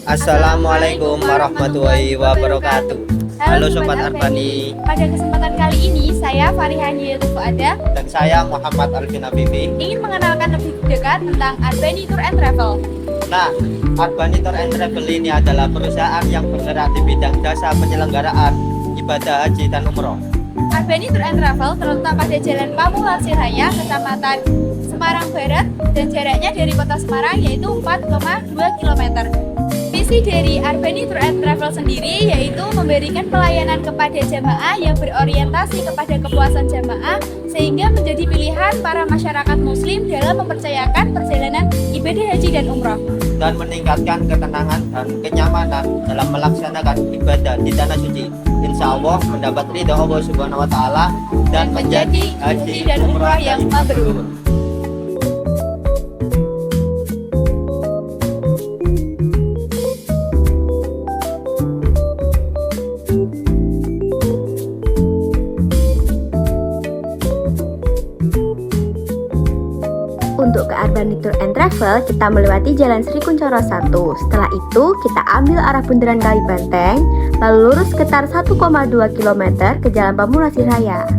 Assalamualaikum warahmatullahi wabarakatuh. Halo Sobat Arbani. Pada kesempatan kali ini saya Farihani Fuada Dan saya Muhammad Alvin Habibi ingin mengenalkan lebih dekat tentang Arbani Tour and Travel. Nah, Arbani Tour and Travel ini adalah perusahaan yang bergerak di bidang jasa penyelenggaraan ibadah haji dan umroh. Arbani Tour and Travel terletak pada Jalan Pamular Siraya, Kecamatan Semarang Barat, dan jaraknya dari kota Semarang yaitu 4,2 km. Visi dari Arbani Tour and Travel sendiri yaitu memberikan pelayanan kepada jamaah yang berorientasi kepada kepuasan jamaah sehingga menjadi pilihan para masyarakat muslim dalam mempercayakan perjalanan ibadah haji dan umroh Dan meningkatkan ketenangan dan kenyamanan dalam melaksanakan ibadah di tanah suci. Insya Allah mendapat ridha Allah Subhanahu wa Ta'ala dan menjadi haji dan umroh yang mabrur. Untuk ke Arbani Tour and Travel, kita melewati Jalan Sri Kuncoro 1. Setelah itu, kita ambil arah bundaran Kali Banteng, lalu lurus sekitar 1,2 km ke Jalan Pamular Siraya.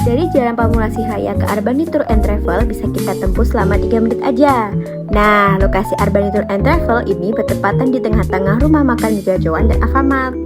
Dari Jalan Pamular Siraya ke Arbani Tour and Travel bisa kita tempuh selama 3 menit aja. Nah, lokasi Arbani Tour and Travel ini bertepatan di tengah-tengah rumah makan Jajawan dan Alfamart.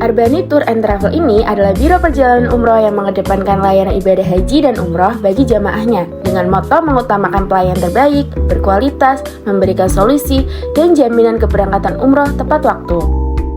Arbani Tour and Travel ini adalah biro perjalanan umroh yang mengedepankan layanan ibadah haji dan umroh bagi jamaahnya dengan moto mengutamakan pelayanan terbaik, berkualitas, memberikan solusi, dan jaminan keberangkatan umroh tepat waktu.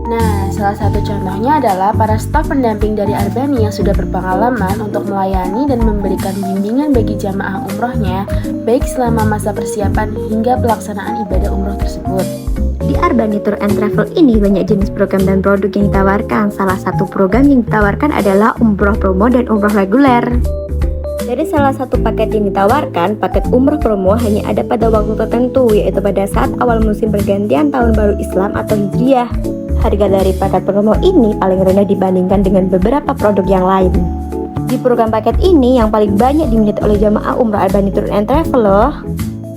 Nah, salah satu contohnya adalah para staf pendamping dari Arbani yang sudah berpengalaman untuk melayani dan memberikan bimbingan bagi jamaah umrohnya baik selama masa persiapan hingga pelaksanaan ibadah umroh tersebut. Di Arbani Tour and Travel ini banyak jenis program dan produk yang ditawarkan. Salah satu program yang ditawarkan adalah umroh promo dan umroh reguler. Dari salah satu paket yang ditawarkan, paket umroh promo hanya ada pada waktu tertentu, yaitu pada saat awal musim pergantian tahun baru Islam atau Hijriah. Harga dari paket promo ini paling rendah dibandingkan dengan beberapa produk yang lain. Di program paket ini yang paling banyak diminati oleh jamaah umroh Arbani Tour and Travel loh.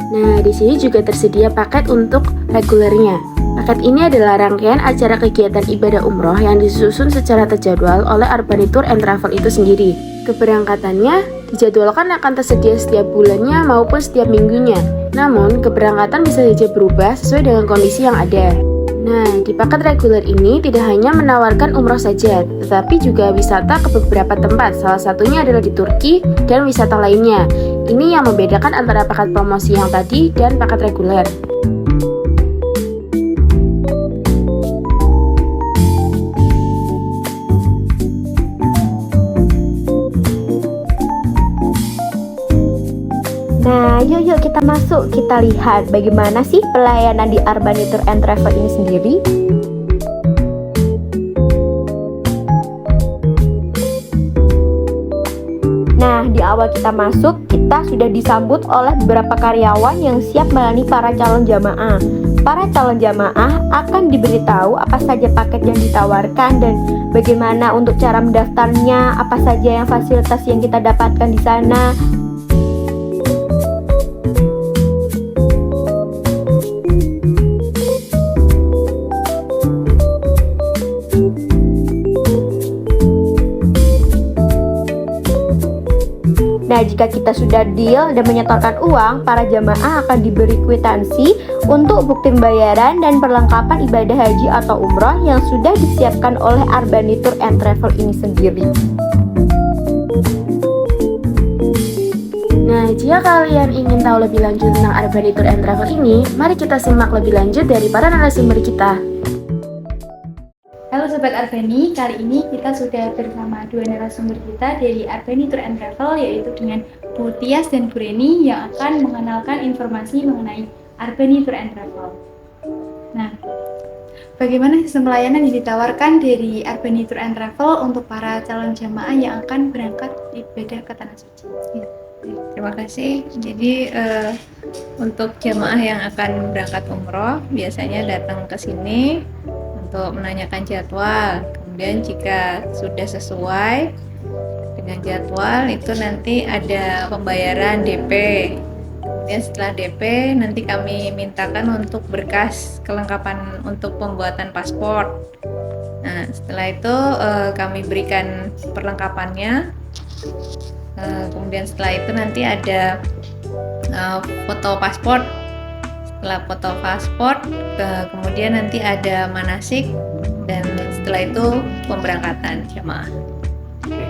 Nah, di sini juga tersedia paket untuk regulernya. Paket ini adalah rangkaian acara kegiatan ibadah umroh yang disusun secara terjadwal oleh Arbani Tour and Travel itu sendiri. Keberangkatannya dijadwalkan akan tersedia setiap bulannya maupun setiap minggunya. Namun, keberangkatan bisa saja berubah sesuai dengan kondisi yang ada. Nah, di paket reguler ini tidak hanya menawarkan umroh saja, tetapi juga wisata ke beberapa tempat. Salah satunya adalah di Turki dan wisata lainnya. Ini yang membedakan antara paket promosi yang tadi dan paket reguler. Nah, yuk kita masuk, kita lihat bagaimana sih pelayanan di Arbani Tour and Travel ini sendiri. Nah, di awal kita masuk, kita sudah disambut oleh beberapa karyawan yang siap melayani para calon jamaah. Para calon jamaah akan diberitahu apa saja paket yang ditawarkan dan bagaimana untuk cara mendaftarnya, apa saja yang fasilitas yang kita dapatkan di sana. Nah, jika kita sudah deal dan menyetorkan uang, para jamaah akan diberi kwitansi untuk bukti pembayaran dan perlengkapan ibadah haji atau umroh yang sudah disiapkan oleh Arbani Tour and Travel ini sendiri. Nah, jika kalian ingin tahu lebih lanjut tentang Arbani Tour and Travel ini, mari kita simak lebih lanjut dari para narasumber kita. Halo Sobat Arbani, kali ini kita sudah bersama dua narasumber kita dari Arbani Tour and Travel, yaitu dengan Bu Tias dan Bu Reni yang akan mengenalkan informasi mengenai Arbani Tour and Travel. Nah, bagaimana sistem pelayanan yang ditawarkan dari Arbani Tour and Travel untuk para calon jamaah yang akan berangkat ibadah ke Tanah Suci? Terima kasih. Jadi untuk jamaah yang akan berangkat umroh biasanya datang ke sini untuk menanyakan jadwal. Kemudian jika sudah sesuai dengan jadwal itu nanti ada pembayaran DP. Kemudian setelah DP nanti kami mintakan untuk berkas kelengkapan untuk pembuatan paspor. Nah, setelah itu kami berikan perlengkapannya. Kemudian setelah itu nanti ada foto paspor. Setelah foto paspor, kemudian nanti ada manasik, dan setelah itu pemberangkatan jamaah. Oke.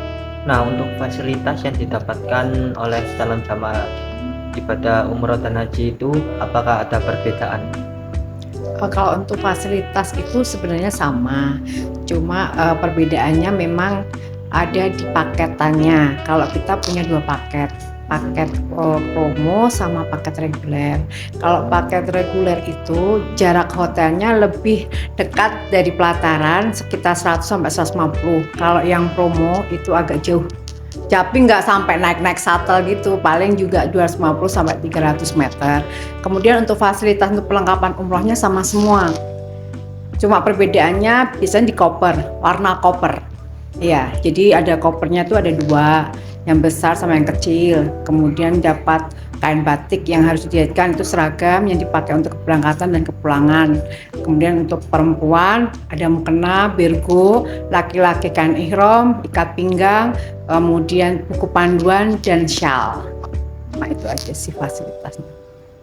Nah, untuk fasilitas yang didapatkan oleh calon jamaah ibadah umroh dan haji itu apakah ada perbedaan? Kalau untuk fasilitas itu sebenarnya sama, cuma perbedaannya memang ada di paketannya. Kalau kita punya dua paket promo sama paket reguler. Kalau paket reguler itu jarak hotelnya lebih dekat dari pelataran, sekitar 100 sampai 150. Kalau yang promo itu agak jauh, tapi nggak sampai naik shuttle gitu, paling juga 250 sampai 300 meter. Kemudian untuk fasilitas untuk perlengkapan umrohnya sama semua, cuma perbedaannya biasanya di koper, warna koper. Ya, jadi ada kopernya tuh ada dua, yang besar sama yang kecil. Kemudian dapat kain batik yang harus dijahitkan, itu seragam yang dipakai untuk keberangkatan dan kepulangan. Kemudian untuk perempuan ada mukena, birgo, laki-laki kain ihram, ikat pinggang, kemudian buku panduan dan syal. Nah, itu aja sih fasilitasnya.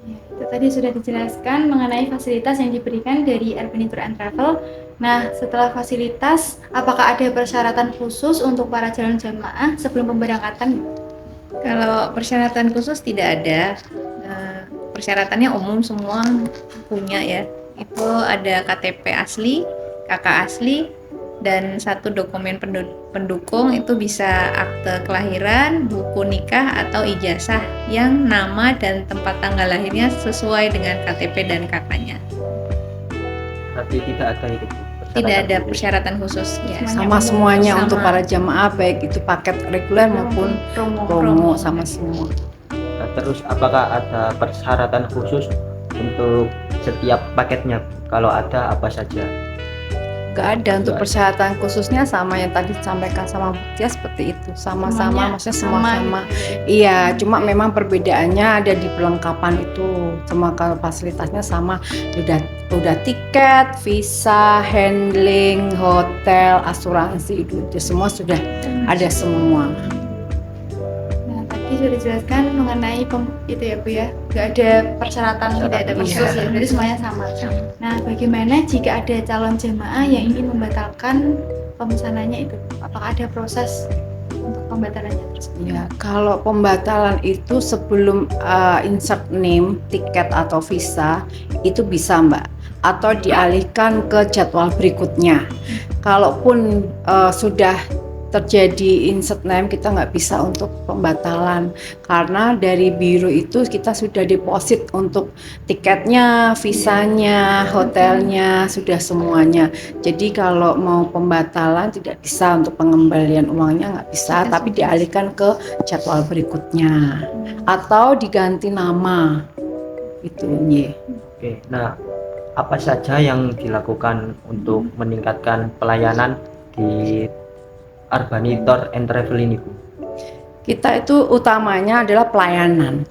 Ya, itu tadi sudah dijelaskan mengenai fasilitas yang diberikan dari Arbani Tour and Travel. Nah, setelah fasilitas, apakah ada persyaratan khusus untuk para calon jamaah sebelum pemberangkatan? Kalau persyaratan khusus tidak ada. Persyaratannya umum semua punya ya. Itu ada KTP asli, KK asli, dan satu dokumen pendukung, itu bisa akte kelahiran, buku nikah, atau ijazah yang nama dan tempat tanggal lahirnya sesuai dengan KTP dan KK-nya. Berarti tidak ada itu. Tidak ada persyaratan khusus ya. Sama semuanya Sama. untuk para jamaah, baik itu paket reguler maupun promo sama semua. Nah, terus apakah ada persyaratan khusus untuk setiap paketnya? Kalau ada, apa saja? Nggak ada untuk Nggak ada. persyaratan khususnya, sama yang tadi disampaikan sama Bu Tia seperti itu, sama-sama, maksudnya sama-sama. Iya, cuma memang perbedaannya ada di perlengkapan itu. Cuma kalau fasilitasnya sama, udah tiket, visa, handling, hotel, asuransi, itu semua sudah ada semua. Nah, tadi sudah dijelaskan mengenai itu ya Bu ya, nggak ada persyaratan, tidak ada khusus ya, berarti semuanya sama. Nah, bagaimana jika ada calon jemaah yang ingin membatalkan pemesanannya itu? Apakah ada proses untuk pembatalannya tersebut? Ya, kalau pembatalan itu sebelum insert name, tiket atau visa itu bisa Mbak, atau dialihkan ke jadwal berikutnya. Kalaupun sudah terjadi insert name, kita nggak bisa untuk pembatalan karena dari biro itu kita sudah deposit untuk tiketnya, visanya, hotelnya, sudah semuanya. Jadi kalau mau pembatalan tidak bisa, untuk pengembalian uangnya nggak bisa, tapi dialihkan ke jadwal berikutnya atau diganti nama itu. Oke, nah apa saja yang dilakukan untuk meningkatkan pelayanan di Arbani Tour and Travel ini, Bu? Kita itu utamanya adalah pelayanan.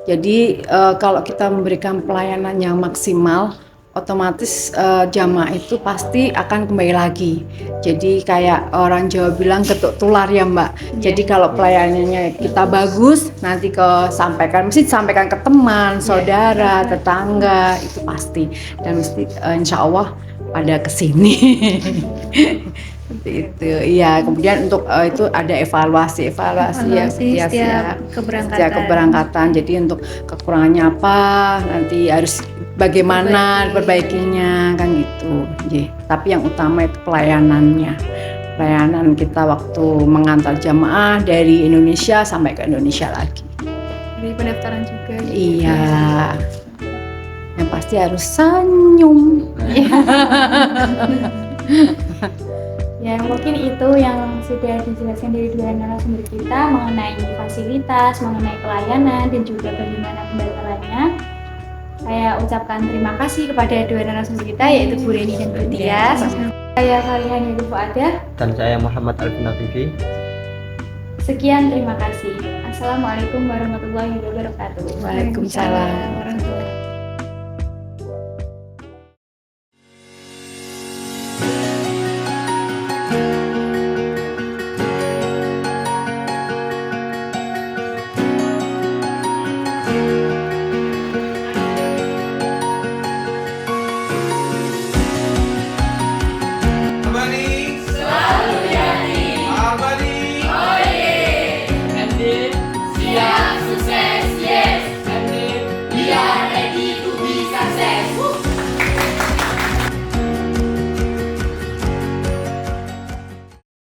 Jadi kalau kita memberikan pelayanan yang maksimal, otomatis jamaah itu pasti akan kembali lagi. Jadi kayak orang Jawa bilang ketuk tular ya Mbak. Jadi kalau pelayanannya kita bagus, nanti mesti disampaikan ke teman, saudara, tetangga, itu pasti. Dan mesti insya Allah pada kesini. Seperti itu. Iya, kemudian untuk itu ada evaluasi ya setiap keberangkatan. Jadi untuk kekurangannya apa, nanti harus bagaimana perbaikinya kan gitu. itu. Nggih. Tapi yang utama itu pelayanannya. Pelayanan kita waktu mengantar jamaah dari Indonesia sampai ke Indonesia lagi. Dari pendaftaran juga. Iya. Yang pasti harus senyum. Ya, mungkin itu yang sudah dijelaskan dari dua narasumber kita mengenai fasilitas, mengenai pelayanan, dan juga bagaimana pembatalannya. Saya ucapkan terima kasih kepada dua narasumber kita, yaitu Bu Reni dan Bu Tias. Saya Farihan Yudhu Fuadah. Dan saya Muhammad Alvin Afifi. Sekian, terima kasih. Assalamualaikum warahmatullahi wabarakatuh. Waalaikumsalam. warahmatullahi Abadi selalu jadi. Abadi MD siap sukses yes. MD we are ready